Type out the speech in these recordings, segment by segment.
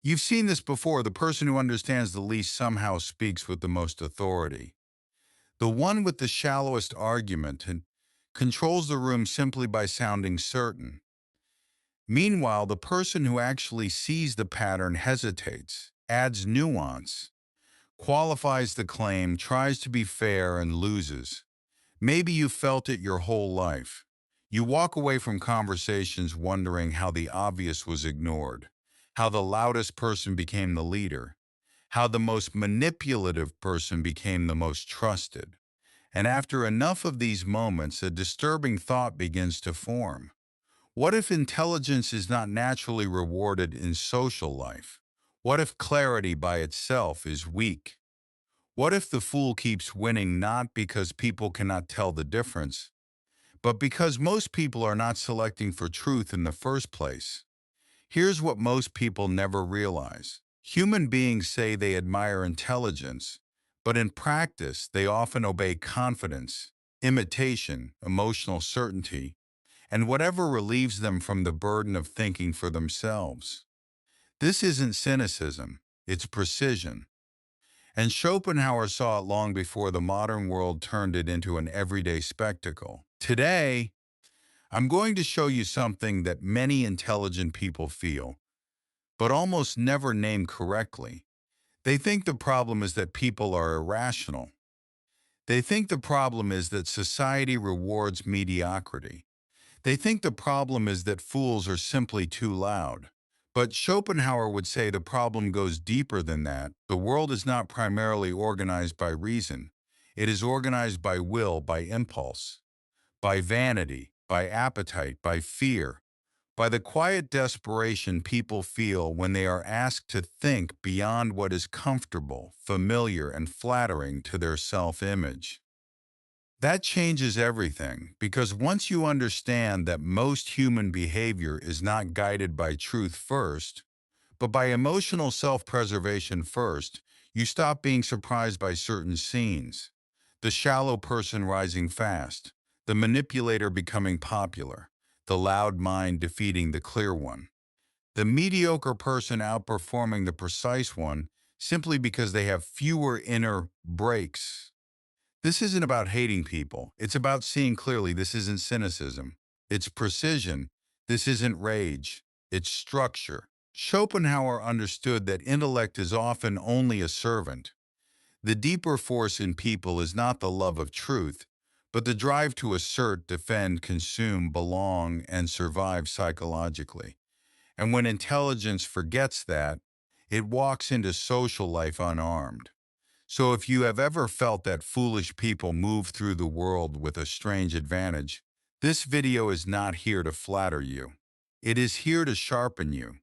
You've seen this before. The person who understands the least somehow speaks with the most authority. The one with the shallowest argument and controls the room simply by sounding certain. Meanwhile, the person who actually sees the pattern hesitates, adds nuance, qualifies the claim, tries to be fair, and loses. Maybe you felt it your whole life. You walk away from conversations wondering how the obvious was ignored, how the loudest person became the leader, how the most manipulative person became the most trusted. And after enough of these moments, a disturbing thought begins to form. What if intelligence is not naturally rewarded in social life? What if clarity by itself is weak? What if the fool keeps winning not because people cannot tell the difference, but because most people are not selecting for truth in the first place? Here's what most people never realize. Human beings say they admire intelligence, but in practice, they often obey confidence, imitation, emotional certainty, and whatever relieves them from the burden of thinking for themselves. This isn't cynicism, it's precision. And Schopenhauer saw it long before the modern world turned it into an everyday spectacle. Today, I'm going to show you something that many intelligent people feel, but almost never name correctly. They think the problem is that people are irrational. They think the problem is that society rewards mediocrity. They think the problem is that fools are simply too loud. But Schopenhauer would say the problem goes deeper than that. The world is not primarily organized by reason. It is organized by will, by impulse, by vanity, by appetite, by fear, by the quiet desperation people feel when they are asked to think beyond what is comfortable, familiar, and flattering to their self-image. That changes everything, because once you understand that most human behavior is not guided by truth first, but by emotional self-preservation first, you stop being surprised by certain scenes. The shallow person rising fast, the manipulator becoming popular, the loud mind defeating the clear one, the mediocre person outperforming the precise one simply because they have fewer inner breaks. This isn't about hating people. It's about seeing clearly. This isn't cynicism. It's precision. This isn't rage. It's structure. Schopenhauer understood that intellect is often only a servant. The deeper force in people is not the love of truth, but the drive to assert, defend, consume, belong, and survive psychologically. And when intelligence forgets that, it walks into social life unarmed. So if you have ever felt that foolish people move through the world with a strange advantage, this video is not here to flatter you. It is here to sharpen you.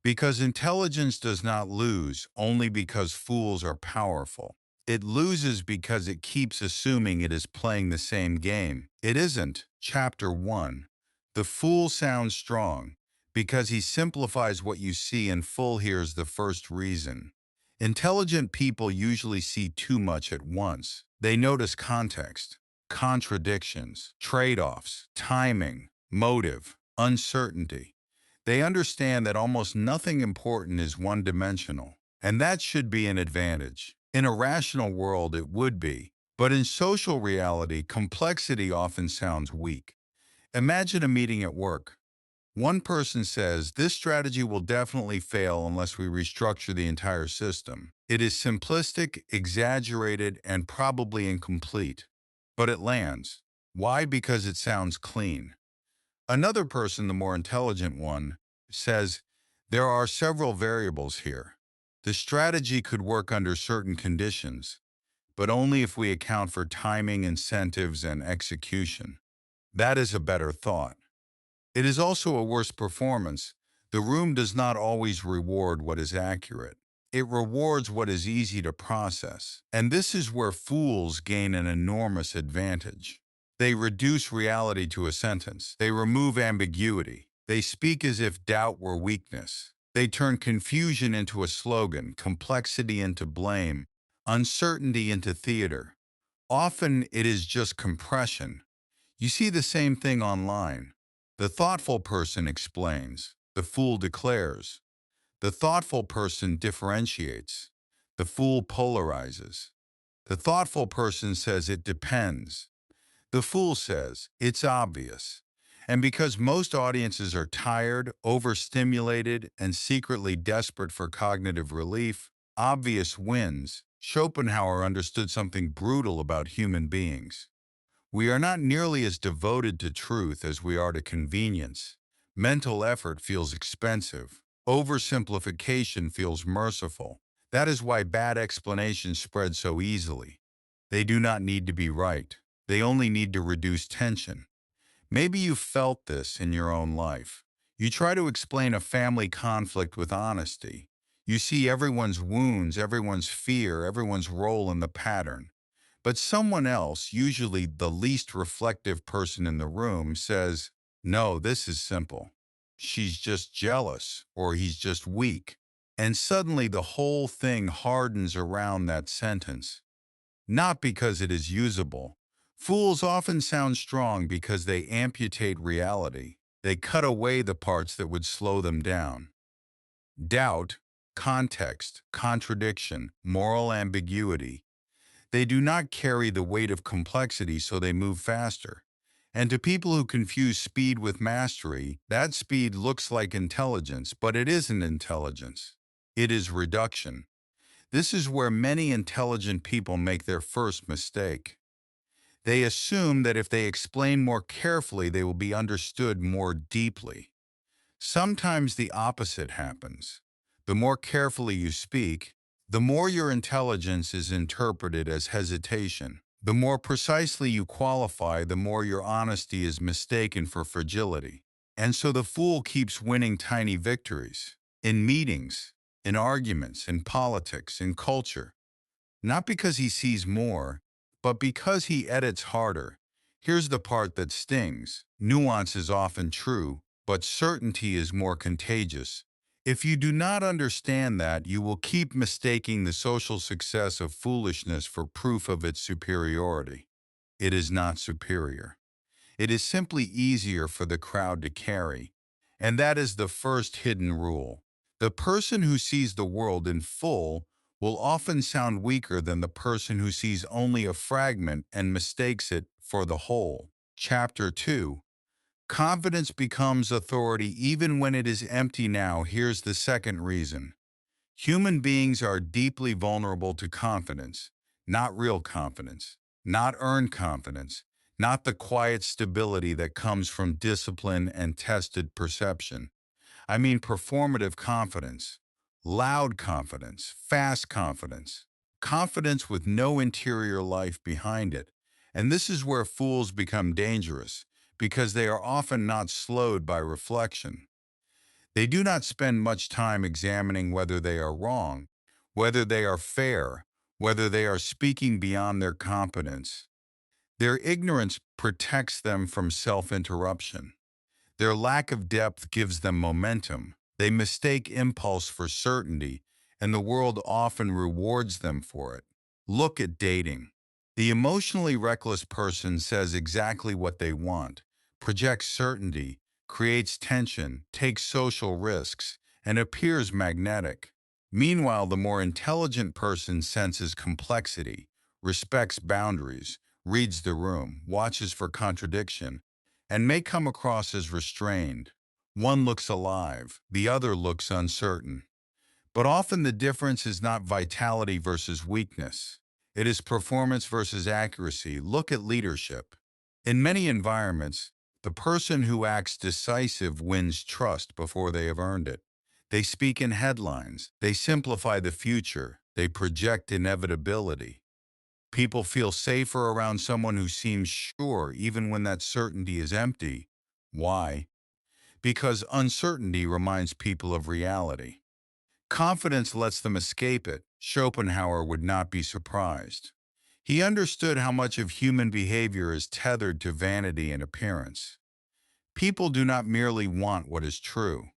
Because intelligence does not lose only because fools are powerful. It loses because it keeps assuming it is playing the same game. It isn't. Chapter 1. The fool sounds strong because he simplifies what you see in full. Here's the first reason. Intelligent people usually see too much at once. They notice context, contradictions, trade-offs, timing, motive, uncertainty. They understand that almost nothing important is one-dimensional, and that should be an advantage. In a rational world, it would be. But in social reality, complexity often sounds weak. Imagine a meeting at work. One person says, this strategy will definitely fail unless we restructure the entire system. It is simplistic, exaggerated, and probably incomplete. But it lands. Why? Because it sounds clean. Another person, the more intelligent one, says, there are several variables here. The strategy could work under certain conditions, but only if we account for timing, incentives, and execution. That is a better thought. It is also a worse performance. The room does not always reward what is accurate. It rewards what is easy to process. And this is where fools gain an enormous advantage. They reduce reality to a sentence. They remove ambiguity. They speak as if doubt were weakness. They turn confusion into a slogan, complexity into blame, uncertainty into theater. Often it is just compression. You see the same thing online. The thoughtful person explains. The fool declares. The thoughtful person differentiates. The fool polarizes. The thoughtful person says it depends. The fool says it's obvious. And because most audiences are tired, overstimulated, and secretly desperate for cognitive relief, obvious wins. Schopenhauer understood something brutal about human beings. We are not nearly as devoted to truth as we are to convenience. Mental effort feels expensive. Oversimplification feels merciful. That is why bad explanations spread so easily. They do not need to be right. They only need to reduce tension. Maybe you felt this in your own life. You try to explain a family conflict with honesty. You see everyone's wounds, everyone's fear, everyone's role in the pattern. But someone else, usually the least reflective person in the room, says, "No, this is simple. She's just jealous," or "he's just weak." And suddenly the whole thing hardens around that sentence. Not because it is usable. Fools often sound strong because they amputate reality. They cut away the parts that would slow them down. Doubt, context, contradiction, moral ambiguity. They do not carry the weight of complexity, so they move faster. And to people who confuse speed with mastery, that speed looks like intelligence, but it isn't intelligence. It is reduction. This is where many intelligent people make their first mistake. They assume that if they explain more carefully, they will be understood more deeply. Sometimes the opposite happens. The more carefully you speak, the more your intelligence is interpreted as hesitation. The more precisely you qualify, the more your honesty is mistaken for fragility. And so the fool keeps winning tiny victories in meetings, in arguments, in politics, in culture. Not because he sees more, but because he edits harder. Here's the part that stings. Nuance is often true, but certainty is more contagious. If you do not understand that, you will keep mistaking the social success of foolishness for proof of its superiority. It is not superior. It is simply easier for the crowd to carry. And that is the first hidden rule. The person who sees the world in full will often sound weaker than the person who sees only a fragment and mistakes it for the whole. Chapter 2. Confidence becomes authority even when it is empty. Now, here's the second reason. Human beings are deeply vulnerable to confidence, not real confidence, not earned confidence, not the quiet stability that comes from discipline and tested perception. I mean performative confidence, loud confidence, fast confidence, confidence with no interior life behind it. And this is where fools become dangerous, because they are often not slowed by reflection. They do not spend much time examining whether they are wrong, whether they are fair, whether they are speaking beyond their competence. Their ignorance protects them from self-interruption. Their lack of depth gives them momentum. They mistake impulse for certainty, and the world often rewards them for it. Look at dating. The emotionally reckless person says exactly what they want, projects certainty, creates tension, takes social risks, and appears magnetic. Meanwhile, the more intelligent person senses complexity, respects boundaries, reads the room, watches for contradiction, and may come across as restrained. One looks alive, the other looks uncertain. But often the difference is not vitality versus weakness. It is performance versus accuracy. Look at leadership. In many environments, the person who acts decisive wins trust before they have earned it. They speak in headlines. They simplify the future. They project inevitability. People feel safer around someone who seems sure even when that certainty is empty. Why? Because uncertainty reminds people of reality. Confidence lets them escape it. Schopenhauer would not be surprised. He understood how much of human behavior is tethered to vanity and appearance. People do not merely want what is true.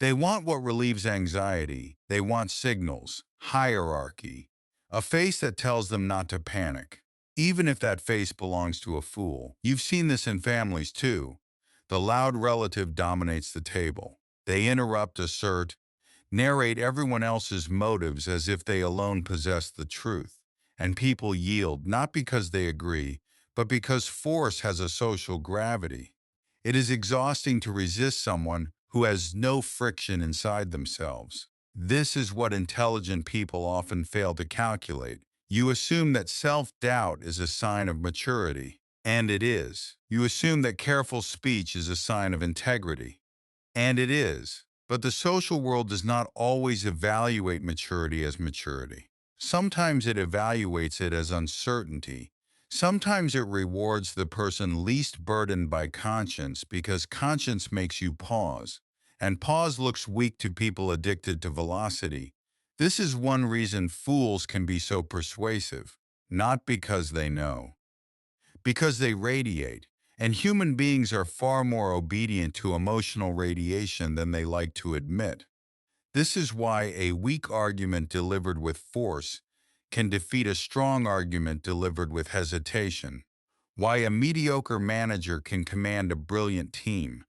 They want what relieves anxiety. They want signals, hierarchy, a face that tells them not to panic, even if that face belongs to a fool. You've seen this in families too. The loud relative dominates the table. They interrupt, assert, narrate everyone else's motives as if they alone possess the truth. And people yield not because they agree, but because force has a social gravity. It is exhausting to resist someone who has no friction inside themselves. This is what intelligent people often fail to calculate. You assume that self-doubt is a sign of maturity, and it is. You assume that careful speech is a sign of integrity, and it is. But the social world does not always evaluate maturity as maturity. Sometimes it evaluates it as uncertainty. Sometimes it rewards the person least burdened by conscience because conscience makes you pause. And pause looks weak to people addicted to velocity. This is one reason fools can be so persuasive. Not because they know, because they radiate, and human beings are far more obedient to emotional radiation than they like to admit. This is why a weak argument delivered with force can defeat a strong argument delivered with hesitation, why a mediocre manager can command a brilliant team,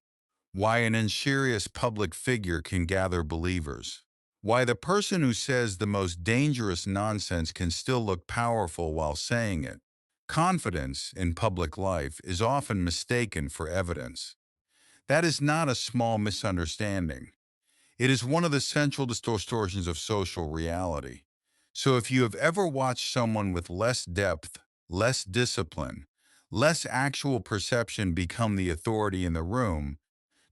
why an unserious public figure can gather believers, why the person who says the most dangerous nonsense can still look powerful while saying it. Confidence in public life is often mistaken for evidence. That is not a small misunderstanding. It is one of the central distortions of social reality. So if you have ever watched someone with less depth, less discipline, less actual perception become the authority in the room,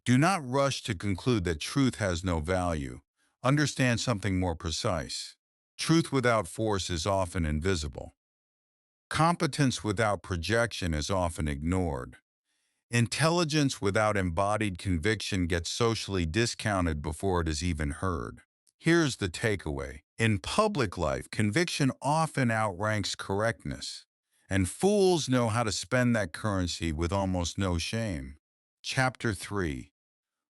do not rush to conclude that truth has no value. Understand something more precise. Truth without force is often invisible. Competence without projection is often ignored. Intelligence without embodied conviction gets socially discounted before it is even heard. Here's the takeaway. In public life, conviction often outranks correctness, and fools know how to spend that currency with almost no shame. Chapter 3.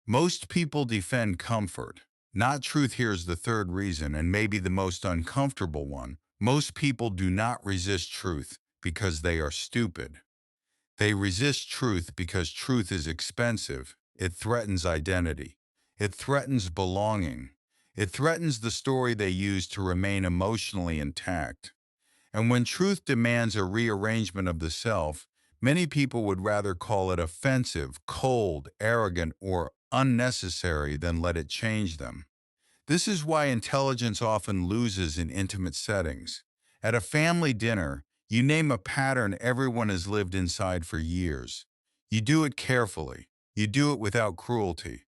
Most people defend comfort, not truth. Here's the third reason, and maybe the most uncomfortable one. Most people do not resist truth because they are stupid. They resist truth because truth is expensive. It threatens identity. It threatens belonging. It threatens the story they use to remain emotionally intact. And when truth demands a rearrangement of the self, many people would rather call it offensive, cold, arrogant, or unnecessary than let it change them. This is why intelligence often loses in intimate settings. At a family dinner, you name a pattern everyone has lived inside for years. You do it carefully. You do it without cruelty.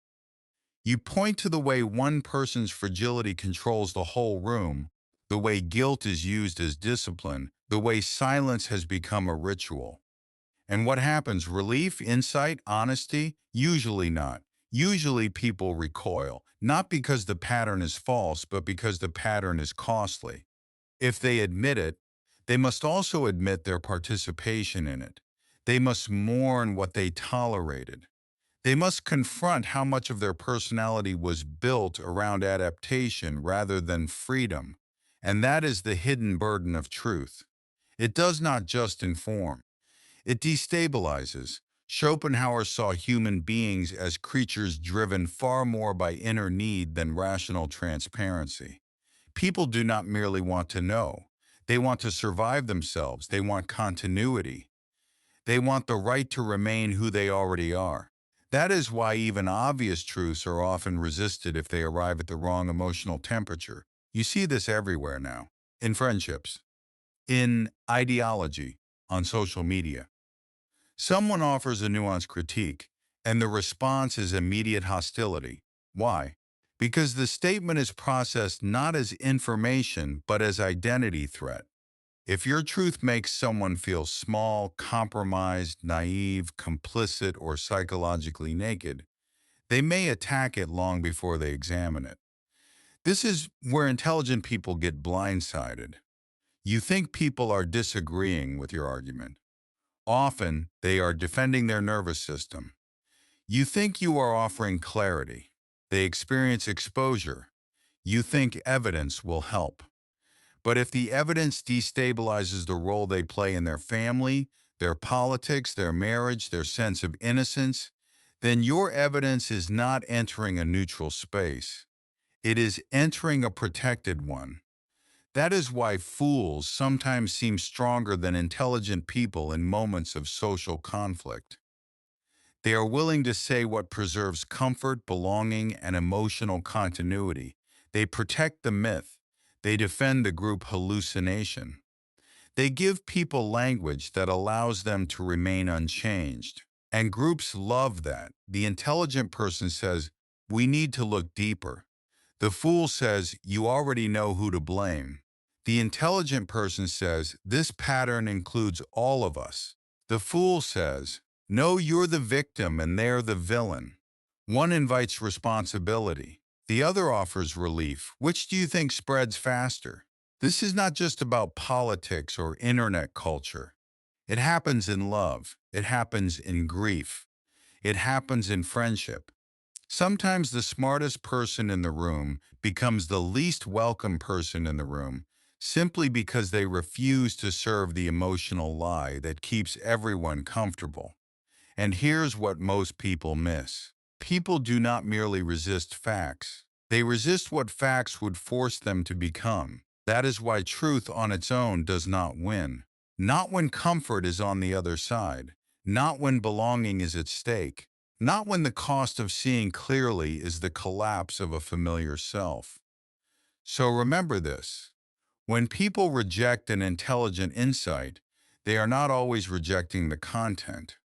You point to the way one person's fragility controls the whole room, the way guilt is used as discipline, the way silence has become a ritual. And what happens? Relief, insight, honesty? Usually not. Usually people recoil, not because the pattern is false, but because the pattern is costly. If they admit it, they must also admit their participation in it. They must mourn what they tolerated. They must confront how much of their personality was built around adaptation rather than freedom. And that is the hidden burden of truth. It does not just inform. It destabilizes. Schopenhauer saw human beings as creatures driven far more by inner need than rational transparency. People do not merely want to know. They want to survive themselves. They want continuity. They want the right to remain who they already are. That is why even obvious truths are often resisted if they arrive at the wrong emotional temperature. You see this everywhere now. In friendships, in ideology, on social media. Someone offers a nuanced critique, and the response is immediate hostility. Why? Because the statement is processed not as information, but as identity threat. If your truth makes someone feel small, compromised, naive, complicit, or psychologically naked, they may attack it long before they examine it. This is where intelligent people get blindsided. You think people are disagreeing with your argument. Often, they are defending their nervous system. You think you are offering clarity. They experience exposure. You think evidence will help. But if the evidence destabilizes the role they play in their family, their politics, their marriage, their sense of innocence, then your evidence is not entering a neutral space. It is entering a protected one. That is why fools sometimes seem stronger than intelligent people in moments of social conflict. They are willing to say what preserves comfort, belonging, and emotional continuity. They protect the myth. They defend the group hallucination. They give people language that allows them to remain unchanged. And groups love that. The intelligent person says, "We need to look deeper." The fool says, "You already know who to blame." The intelligent person says, "This pattern includes all of us." The fool says, "No, you're the victim and they're the villain." One invites responsibility. The other offers relief. Which do you think spreads faster? This is not just about politics or internet culture. It happens in love. It happens in grief. It happens in friendship. Sometimes the smartest person in the room becomes the least welcome person in the room simply because they refuse to serve the emotional lie that keeps everyone comfortable. And here's what most people miss. People do not merely resist facts. They resist what facts would force them to become. That is why truth on its own does not win. Not when comfort is on the other side. Not when belonging is at stake. Not when the cost of seeing clearly is the collapse of a familiar self. So remember this. When people reject an intelligent insight, they are not always rejecting the content.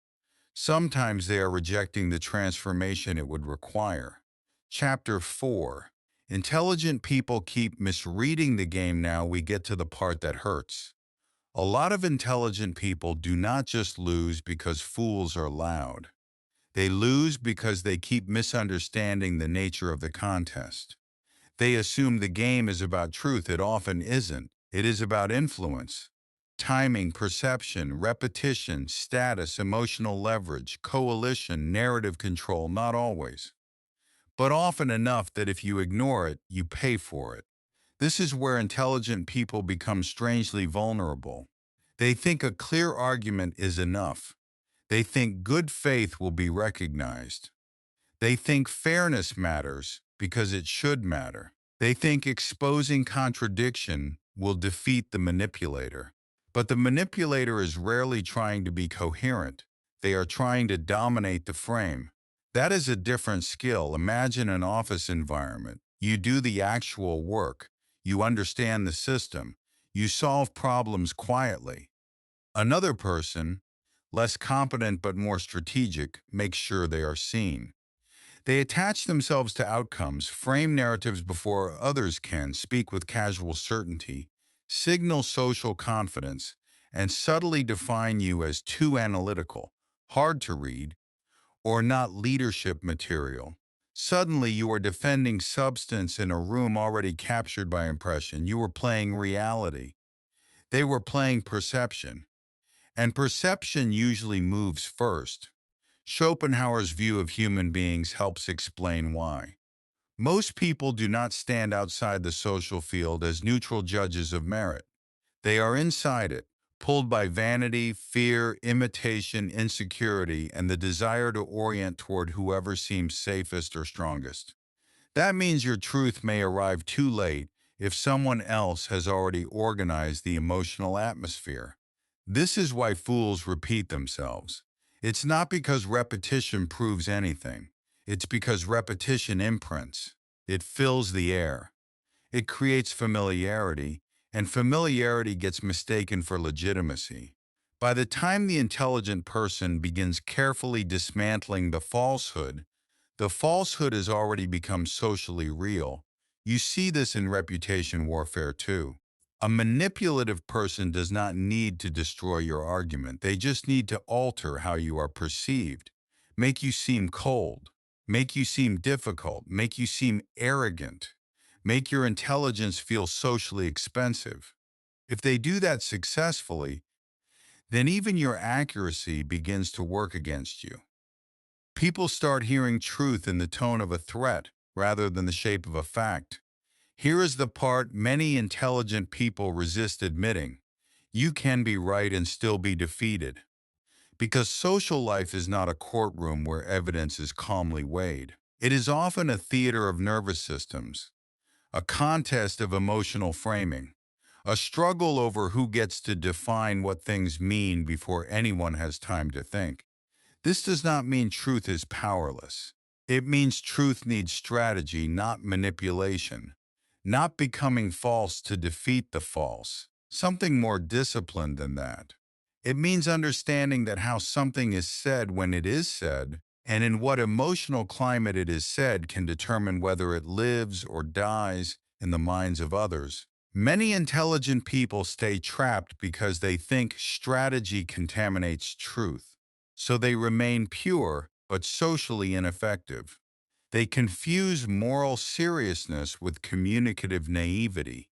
Sometimes they are rejecting the transformation it would require. Chapter 4. Intelligent people keep misreading the game. Now we get to the part that hurts. A lot of intelligent people do not just lose because fools are loud. They lose because they keep misunderstanding the nature of the contest. They assume the game is about truth. It often isn't. It is about influence. Timing, perception, repetition, status, emotional leverage, coalition, narrative control, not always. But often enough that if you ignore it, you pay for it. This is where intelligent people become strangely vulnerable. They think a clear argument is enough. They think good faith will be recognized. They think fairness matters because it should matter. They think exposing contradiction will defeat the manipulator. But the manipulator is rarely trying to be coherent. They are trying to dominate the frame. That is a different skill. Imagine an office environment. You do the actual work. You understand the system. You solve problems quietly. Another person, less competent but more strategic, makes sure they are seen. They attach themselves to outcomes, frame narratives before others can, speak with casual certainty, signal social confidence, and subtly define you as too analytical, hard to read, or not leadership material. Suddenly, you are defending substance in a room already captured by impression. You were playing reality. They were playing perception. And perception usually moves first. Schopenhauer's view of human beings helps explain why. Most people do not stand outside the social field as neutral judges of merit. They are inside it, pulled by vanity, fear, imitation, insecurity, and the desire to orient toward whoever seems safest or strongest. That means your truth may arrive too late if someone else has already organized the emotional atmosphere. This is why fools repeat themselves. It's not because repetition proves anything. It's because repetition imprints. It fills the air. It creates familiarity, and familiarity gets mistaken for legitimacy. By the time the intelligent person begins carefully dismantling the falsehood has already become socially real. You see this in reputation warfare too. A manipulative person does not need to destroy your argument. They just need to alter how you are perceived, make you seem cold, make you seem difficult, make you seem arrogant, make your intelligence feel socially expensive. If they do that successfully, then even your accuracy begins to work against you. People start hearing truth in the tone of a threat rather than the shape of a fact. Here is the part many intelligent people resist admitting. You can be right and still be defeated. Because social life is not a courtroom where evidence is calmly weighed. It is often a theater of nervous systems. a contest of emotional framing, a struggle over who gets to define what things mean before anyone has time to think. This does not mean truth is powerless. It means truth needs strategy, not manipulation, not becoming false to defeat the false, something more disciplined than that. It means understanding that how something is said when it is said, and in what emotional climate it is said, can determine whether it lives or dies in the minds of others. Many intelligent people stay trapped because they think strategy contaminates truth, so they remain pure but socially ineffective. They confuse moral seriousness with communicative naivety,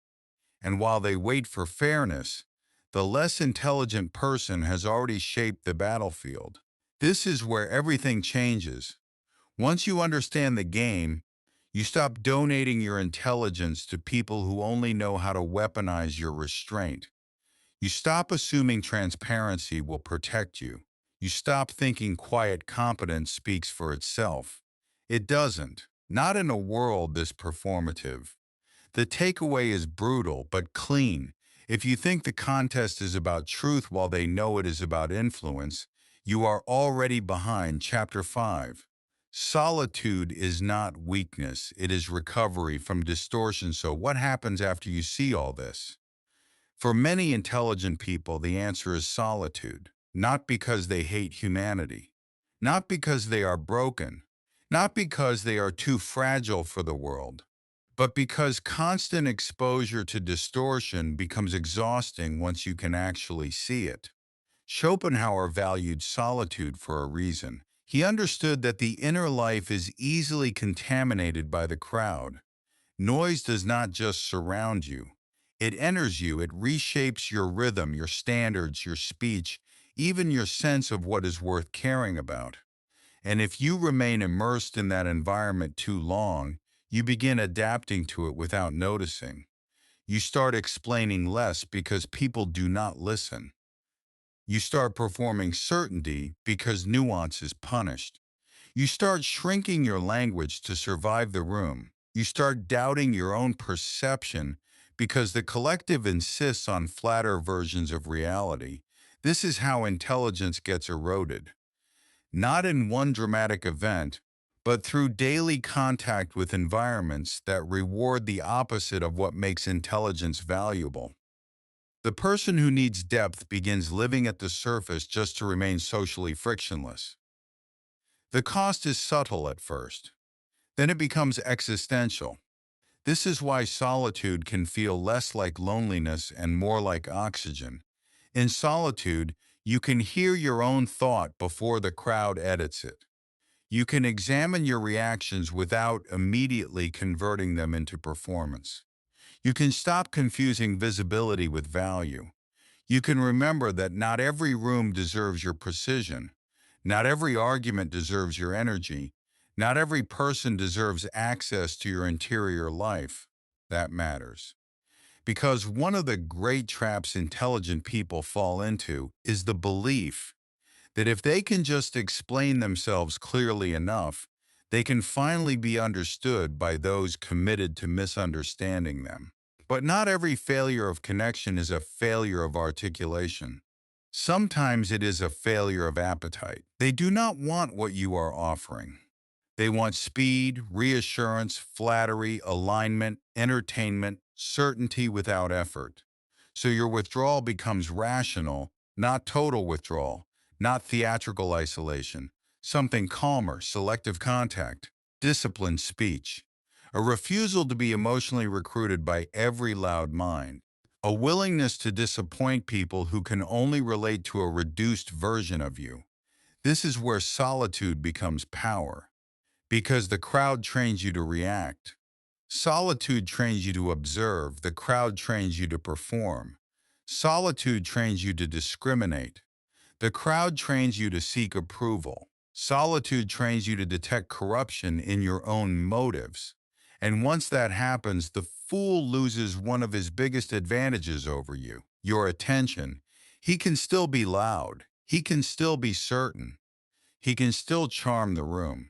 and while they wait for fairness, the less intelligent person has already shaped the battlefield. This is where everything changes. Once you understand the game, you stop donating your intelligence to people who only know how to weaponize your restraint. You stop assuming transparency will protect you. You stop thinking quiet competence speaks for itself. It doesn't. Not in a world this performative. The takeaway is brutal but clean. If you think the contest is about truth while they know it is about influence, you are already behind. Chapter 5. Solitude is not weakness, it is recovery from distortion. So, what happens after you see all this? For many intelligent people, the answer is solitude, not because they hate humanity, not because they are broken, not because they are too fragile for the world, but because constant exposure to distortion becomes exhausting once you can actually see it. Schopenhauer valued solitude for a reason. He understood that the inner life is easily contaminated by the crowd. Noise does not just surround you. It enters you, it reshapes your rhythm, your standards, your speech, even your sense of what is worth caring about. And if you remain immersed in that environment too long, you begin adapting to it without noticing. You start explaining less because people do not listen. You start performing certainty because nuance is punished. You start shrinking your language to survive the room. You start doubting your own perception because the collective insists on flatter versions of reality. This is how intelligence gets eroded. Not in one dramatic event, but through daily contact with environments that reward the opposite of what makes intelligence valuable. The person who needs depth begins living at the surface just to remain socially frictionless. The cost is subtle at first. Then it becomes existential. This is why solitude can feel less like loneliness and more like oxygen. In solitude, you can hear your own thought before the crowd edits it. You can examine your reactions without immediately converting them into performance. You can stop confusing visibility with value. You can remember that not every room deserves your precision. Not every argument deserves your energy. Not every person deserves access to your interior life. That matters. Because one of the great traps intelligent people fall into is the belief that if they can just explain themselves clearly enough, they can finally be understood by those committed to misunderstanding them. But not every failure of connection is a failure of articulation. Sometimes it is a failure of appetite. They do not want what you are offering. They want speed, reassurance, flattery, alignment, entertainment, certainty without effort. So your withdrawal becomes rational, not total withdrawal, not theatrical isolation, something calmer, selective contact, disciplined speech, a refusal to be emotionally recruited by every loud mind, a willingness to disappoint people who can only relate to a reduced version of you. This is where solitude becomes power, because the crowd trains you to react. Solitude trains you to observe, the crowd trains you to perform. Solitude trains you to discriminate. The crowd trains you to seek approval. Solitude trains you to detect corruption in your own motives. And once that happens, the fool loses one of his biggest advantages over you, your attention. He can still be loud. He can still be certain. He can still charm the room.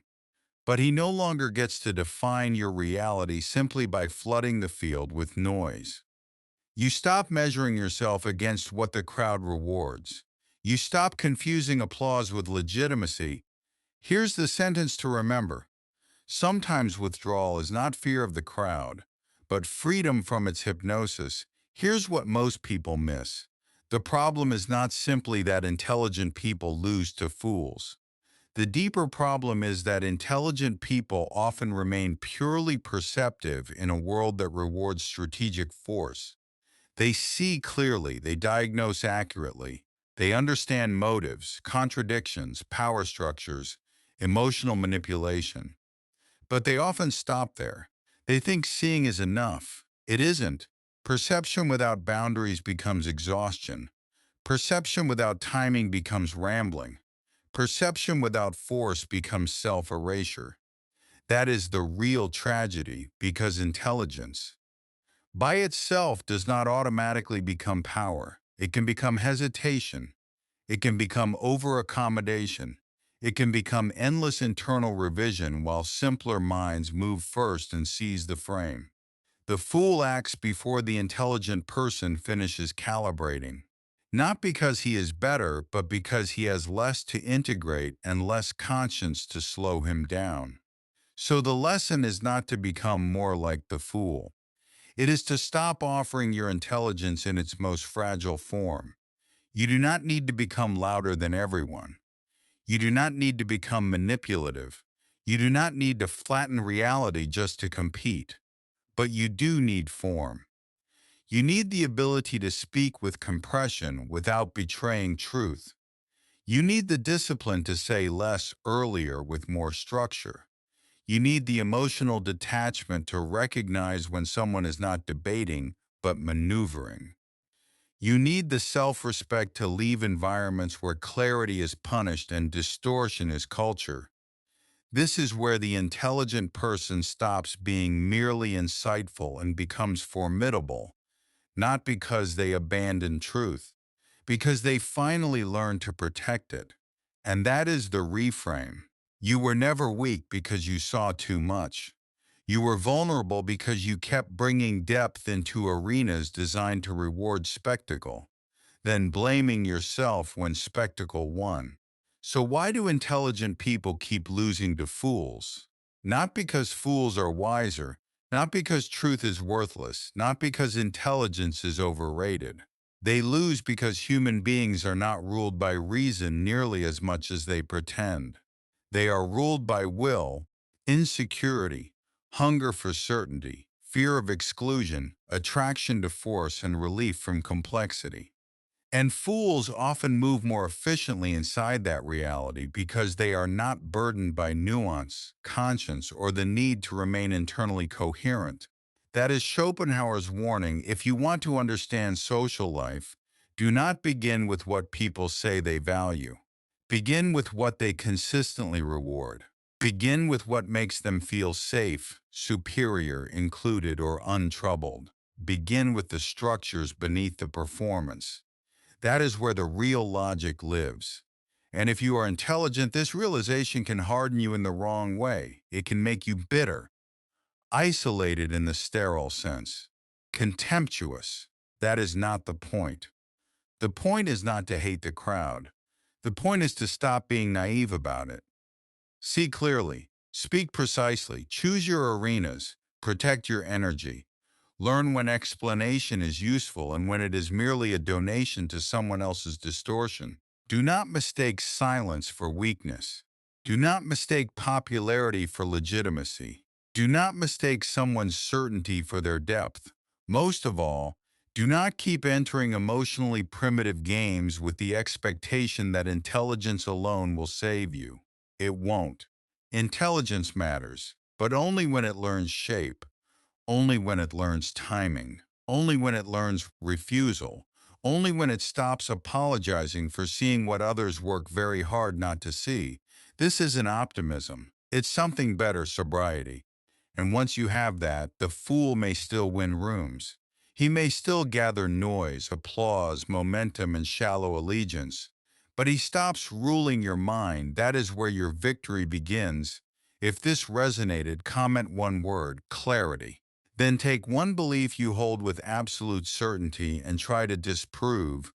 But he no longer gets to define your reality simply by flooding the field with noise. You stop measuring yourself against what the crowd rewards. You stop confusing applause with legitimacy. Here's the sentence to remember. Sometimes withdrawal is not fear of the crowd, but freedom from its hypnosis. Here's what most people miss. The problem is not simply that intelligent people lose to fools. The deeper problem is that intelligent people often remain purely perceptive in a world that rewards strategic force. They see clearly, they diagnose accurately, they understand motives, contradictions, power structures, emotional manipulation. But they often stop there. They think seeing is enough. It isn't. Perception without boundaries becomes exhaustion. Perception without timing becomes rambling. Perception without force becomes self-erasure. That is the real tragedy, because intelligence, by itself, does not automatically become power. It can become hesitation. It can become over-accommodation. It can become endless internal revision while simpler minds move first and seize the frame. The fool acts before the intelligent person finishes calibrating. Not because he is better, but because he has less to integrate and less conscience to slow him down. So the lesson is not to become more like the fool. It is to stop offering your intelligence in its most fragile form. You do not need to become louder than everyone. You do not need to become manipulative. You do not need to flatten reality just to compete. But you do need form. You need the ability to speak with compression without betraying truth. You need the discipline to say less earlier with more structure. You need the emotional detachment to recognize when someone is not debating, but maneuvering. You need the self-respect to leave environments where clarity is punished and distortion is culture. This is where the intelligent person stops being merely insightful and becomes formidable, not because they abandon truth, because they finally learn to protect it. And that is the reframe. You were never weak because you saw too much. You were vulnerable because you kept bringing depth into arenas designed to reward spectacle, then blaming yourself when spectacle won. So why do intelligent people keep losing to fools? Not because fools are wiser, not because truth is worthless, not because intelligence is overrated. They lose because human beings are not ruled by reason nearly as much as they pretend. They are ruled by will, insecurity, hunger for certainty, fear of exclusion, attraction to force, and relief from complexity. And fools often move more efficiently inside that reality because they are not burdened by nuance, conscience, or the need to remain internally coherent. That is Schopenhauer's warning: if you want to understand social life, do not begin with what people say they value. Begin with what they consistently reward. Begin with what makes them feel safe, superior, included, or untroubled. Begin with the structures beneath the performance. That is where the real logic lives. And if you are intelligent, this realization can harden you in the wrong way. It can make you bitter, isolated in the sterile sense, contemptuous. That is not the point. The point is not to hate the crowd. The point is to stop being naive about it. See clearly, speak precisely, choose your arenas, protect your energy. Learn when explanation is useful and when it is merely a donation to someone else's distortion. Do not mistake silence for weakness. Do not mistake popularity for legitimacy. Do not mistake someone's certainty for their depth. Most of all, do not keep entering emotionally primitive games with the expectation that intelligence alone will save you. It won't. Intelligence matters, but only when it learns shape. Only when it learns timing, only when it learns refusal, only when it stops apologizing for seeing what others work very hard not to see. This isn't optimism. It's something better: sobriety. And once you have that, the fool may still win rooms. He may still gather noise, applause, momentum, and shallow allegiance. But he stops ruling your mind. That is where your victory begins. If this resonated, comment one word, clarity. Then take one belief you hold with absolute certainty and try to disprove